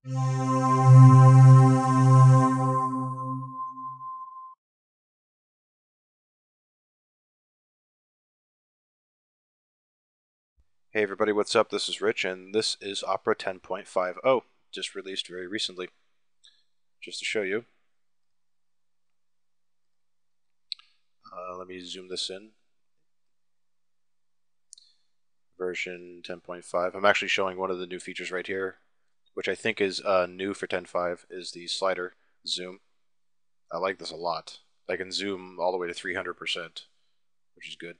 Hey everybody, what's up? This is Rich, and this is Opera 10.50, just released very recently. Just to show you. Let me zoom this in. Version 10.5. I'm actually showing one of the new features right here, which I think is new for 10.5, is the slider zoom. I like this a lot. I can zoom all the way to 300%, which is good.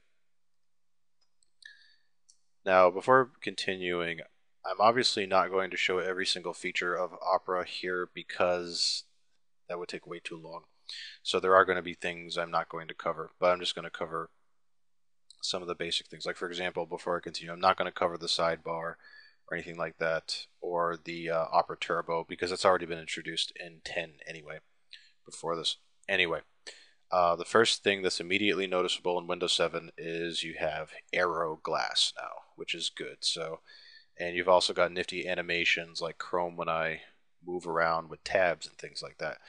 Now, before continuing, I'm obviously not going to show every single feature of Opera here because that would take way too long. So there are going to be things I'm not going to cover, but I'm just going to cover some of the basic things. Like, for example, before I continue, I'm not going to cover the sidebar or anything like that, or the Opera Turbo, because it's already been introduced in 10 anyway, before this. Anyway, the first thing that's immediately noticeable in Windows 7 is you have Aero Glass now, which is good. So, and you've also got nifty animations like Chrome when I move around with tabs and things like that.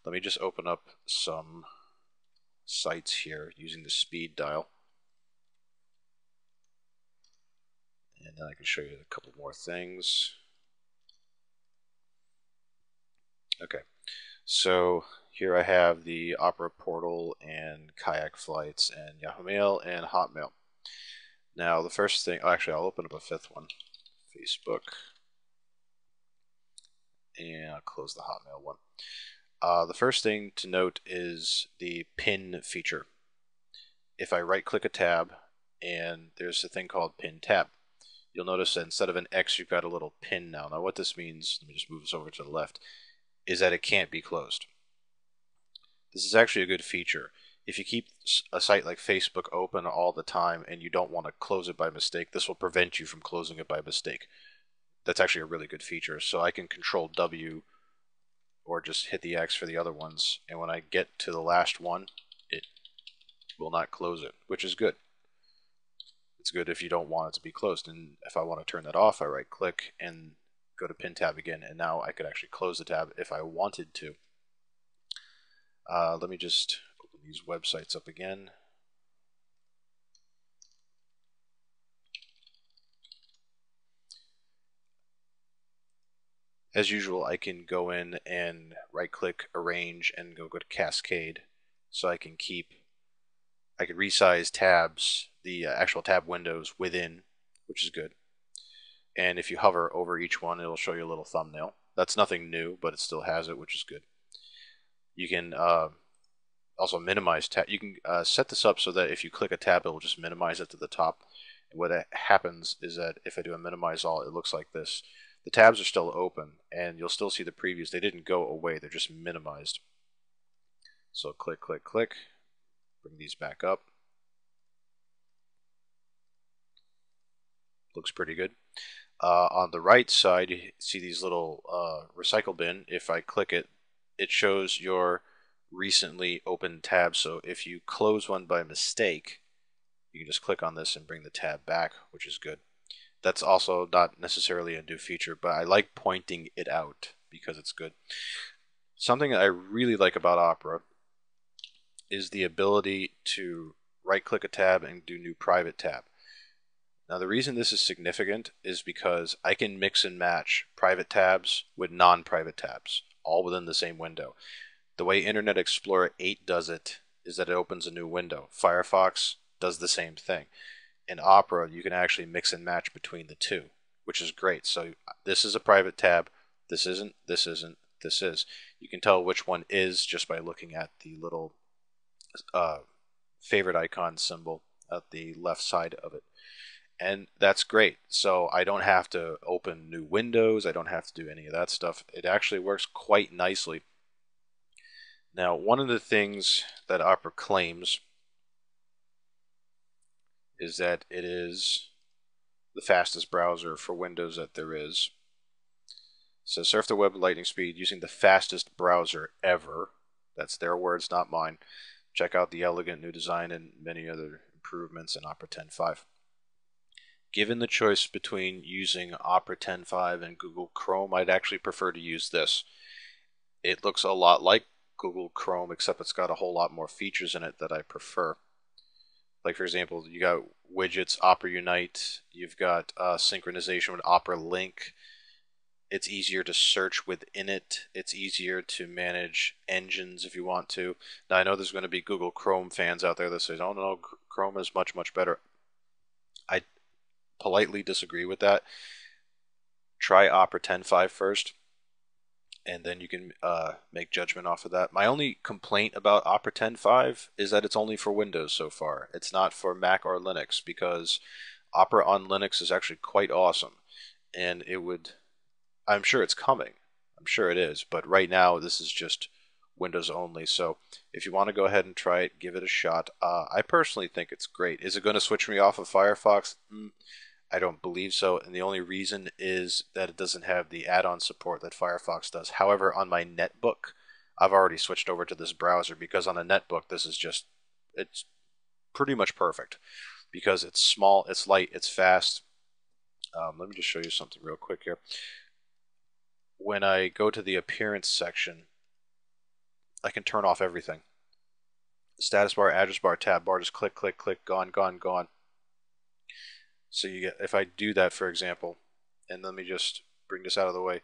Let me just open up some sites here using the speed dial. And then I can show you a couple more things. Okay, so here I have the Opera portal and Kayak flights and Yahoo Mail and Hotmail. Now the first thing, actually I'll open up a fifth one, Facebook, and I'll close the Hotmail one. The first thing to note is the pin feature. If I right click a tab, and there's a thing called pin tab, you'll notice that instead of an X, you've got a little pin now. Now what this means, let me just move this over to the left, is that it can't be closed. This is actually a good feature. If you keep a site like Facebook open all the time and you don't want to close it by mistake, this will prevent you from closing it by mistake. That's actually a really good feature. So I can control W or just hit the X for the other ones, and when I get to the last one, it will not close it, which is good. It's good if you don't want it to be closed, and if I want to turn that off, I right click and go to pin tab again, and now I could actually close the tab if I wanted to. Let me just open these websites up again. As usual, I can go in and right click arrange and go to cascade, so I can resize tabs, the actual tab windows within, which is good. And if you hover over each one, it'll show you a little thumbnail. That's nothing new, but it still has it, which is good. You can also minimize tab. You can set this up so that if you click a tab, it will just minimize it to the top. And what happens is that if I do a minimize all, it looks like this. The tabs are still open, and you'll still see the previews. They didn't go away. They're just minimized. So click, click, click. Bring these back up. Looks pretty good. On the right side, you see these little recycle bin. If I click it, it shows your recently opened tabs. So if you close one by mistake, you can just click on this and bring the tab back, which is good. That's also not necessarily a new feature, but I like pointing it out because it's good. Something I really like about Opera is the ability to right-click a tab and do new private tab. Now the reason this is significant is because I can mix and match private tabs with non-private tabs, all within the same window. The way Internet Explorer 8 does it is that it opens a new window. Firefox does the same thing. In Opera, you can actually mix and match between the two, which is great. So this is a private tab, this isn't, this isn't, this is. You can tell which one is just by looking at the little favorite icon symbol at the left side of it. And that's great. So I don't have to open new windows. I don't have to do any of that stuff. It actually works quite nicely. Now, one of the things that Opera claims is that it is the fastest browser for Windows that there is. So surf the web at lightning speed using the fastest browser ever. That's their words, not mine. Check out the elegant new design and many other improvements in Opera 10.5. Given the choice between using Opera 10.5 and Google Chrome, I'd actually prefer to use this. It looks a lot like Google Chrome, except it's got a whole lot more features in it that I prefer. Like, for example, you got widgets, Opera Unite, you've got synchronization with Opera Link. It's easier to search within it. It's easier to manage engines if you want to. Now, I know there's going to be Google Chrome fans out there that say, oh no, Chrome is much, much better. I politely disagree with that. Try Opera 10.5 first, and then you can make judgment off of that. My only complaint about Opera 10.5 is that it's only for Windows so far. It's not for Mac or Linux, because Opera on Linux is actually quite awesome, and it would. I'm sure it's coming. I'm sure it is, but right now this is just Windows only. So if you want to go ahead and try it, give it a shot. I personally think it's great. Is it going to switch me off of Firefox? I don't believe so, and the only reason is that it doesn't have the add-on support that Firefox does. However, on my netbook, I've already switched over to this browser, because on a netbook this is just, it's pretty much perfect, because it's small, it's light, it's fast. Let me just show you something real quick here. When I go to the appearance section, I can turn off everything. Status bar, address bar, tab bar, just click, click, click, gone, gone, gone. So you get, if I do that, for example, and let me just bring this out of the way,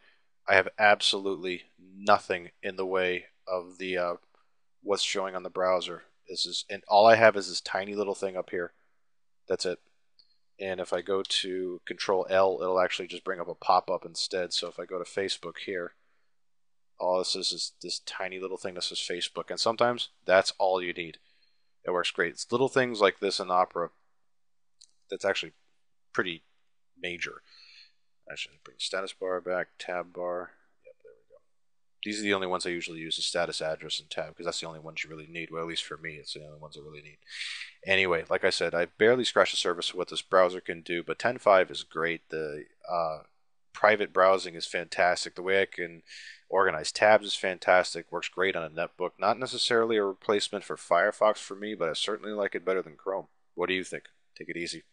I have absolutely nothing in the way of the what's showing on the browser. This is, and all I have is this tiny little thing up here. That's it. And if I go to Control L, it'll actually just bring up a pop-up instead. So if I go to Facebook here, all this is this tiny little thing that says Facebook, and sometimes that's all you need. It works great. It's little things like this in Opera that's actually pretty major. Actually, bring status bar back, tab bar. Yep, there we go. These are the only ones I usually use: the status, address, and tab, because that's the only ones you really need. Well, at least for me, it's the only ones I really need. Anyway, like I said, I barely scratched the surface of what this browser can do, but 10.5 is great. The private browsing is fantastic. The way I can organize tabs is fantastic. Works great on a netbook. Not necessarily a replacement for Firefox for me, but I certainly like it better than Chrome. What do you think? Take it easy.